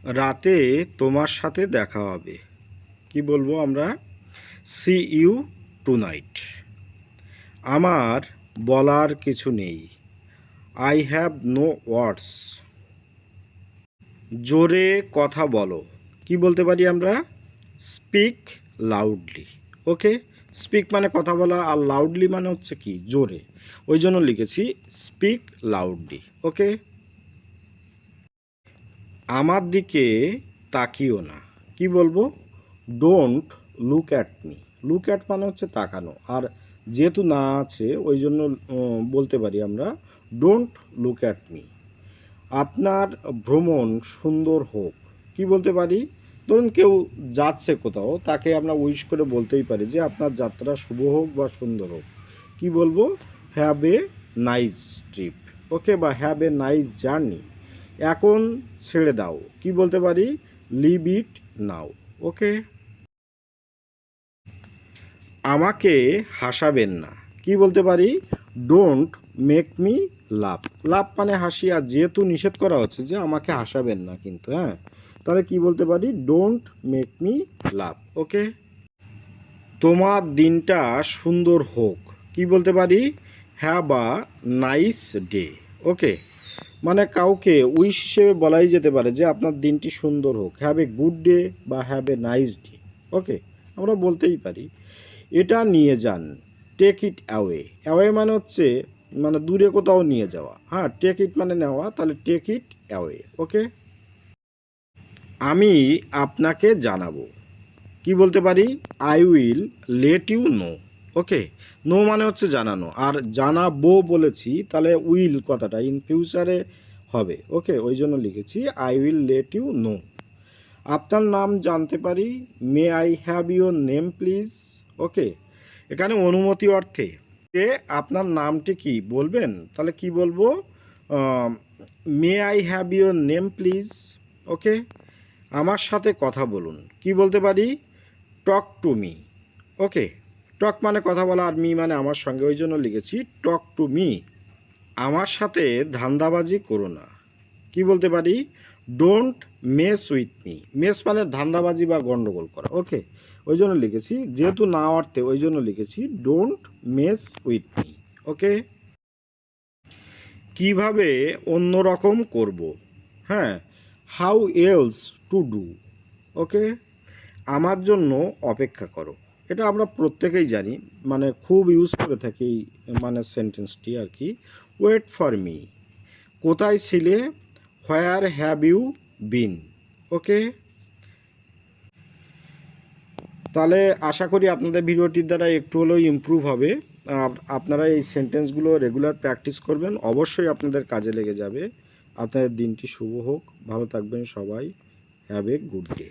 রাতে তোমার সাথে দেখা হবে। কি বলবো আমরা? See you tonight. আমার বলার কিছু নেই। I have no words. জোরে কথা বলো। কি বলতে পারি আমরা? Speak loudly. ওকে, স্পিক মানে কথা বলা, আর লাউডলি মানে হচ্ছে কি? জোরে। ওই জন্য লিখেছি স্পিক লাউডলি। ওকে। আমার দিকে তাকিও না। কি বলবো? Don't look at me. Look at মানে হচ্ছে তাকানো, আর যেহেতু না আছে ওই জন্য বলতে পারি আমরা ডোন্ট লুক অ্যাট মি। আপনার ভ্রমণ সুন্দর হোক। কি বলতে পারি? ধরুন কেউ যাচ্ছে কোথাও, তাকে আমরা উইশ করে বলতেই পারি যে আপনার যাত্রা শুভ হোক বা সুন্দর হোক। কি বলবো? Have a nice trip. Okay, বা হ্যাভ এ নাইস জার্নি। এখন ছেড়ে দাও। কি বলতে পারি? Leave it now. ওকে। আমাকে হাসাবেন না। কি বলতে পারি? Don't make me laugh. Laugh মানে হাসি, আর যেহেতু নিষেধ করা হচ্ছে যে আমাকে হাসাবেন না কিন্তু, হ্যাঁ, তাহলে কি বলতে পারি? Don't make me laugh. Okay. তোমার দিনটা সুন্দর হোক। কি বলতে পারি? Have a nice day. Okay, মানে কাউকে উইশ হিসেবে বলাই যেতে পারে যে আপনার দিনটি সুন্দর হোক, হ্যাভ এ গুড ডে বা হ্যাভ এ নাইস ডে। ওকে, আমরা বলতেই পারি। এটা নিয়ে যান। Take it away. অ্যাওয়ে মানে হচ্ছে মানে দূরে কোথাও নিয়ে যাওয়া। হ্যাঁ, টেক ইট মানে নেওয়া, তাহলে টেক ইট অ্যাওয়ে। ওকে। আমি আপনাকে জানাবো। কি বলতে পারি? I will let you know. Okay, know মানে হচ্ছে জানানো, আর জানাবো বলেছি, তাহলে উইল কথাটা ইন ফিউচারে হবে। ওকে, ওই জন্য লিখেছি I will let you know. আপনার নাম জানতে পারি? May I have your name please. Okay, এখানে অনুমতি অর্থে যে আপনার নামটি কি বলবেন, তাহলে কি বলবো? May I have your name please. Okay. আমার সাথে কথা বলুন। কি বলতে পারি? Talk to me. ওকে, টক মানে কথা বলা, আর মি মানে আমার সঙ্গে, ওই জন্য লিখেছি টক টু মি। আমার সাথে ধান্দাবাজি করো না। কি বলতে পারি? Don't mess with me. Mess মানে ধান্দাবাজি বা গন্ডগোল করা। ওকে, ওই জন্য লিখেছি, যেহেতু না অর্থে ওই জন্য লিখেছি ডোন্ট মেস উইথ মি। ওকে। কিভাবে অন্যরকম করব? হ্যাঁ, হাউ এলস টু ডু। ওকে। আমার জন্য অপেক্ষা করো। এটা আমরা প্রত্যেকেই জানি, মানে খুব ইউজ করে থাকি মানে সেন্টেন্সটি আর কি। Wait for me. কোথায় ছিলে? Where have you been. Okay. তাহলে আশা করি আপনাদের ভিডিওটির দ্বারা একটু হলেও ইমপ্রুভ হবে। আপনারা এই সেন্টেন্সগুলো রেগুলার প্র্যাকটিস করবেন, অবশ্যই আপনাদের কাজে লেগে যাবে। আপনাদের দিনটি শুভ হোক, ভালো থাকবেন সবাই। Have a good day.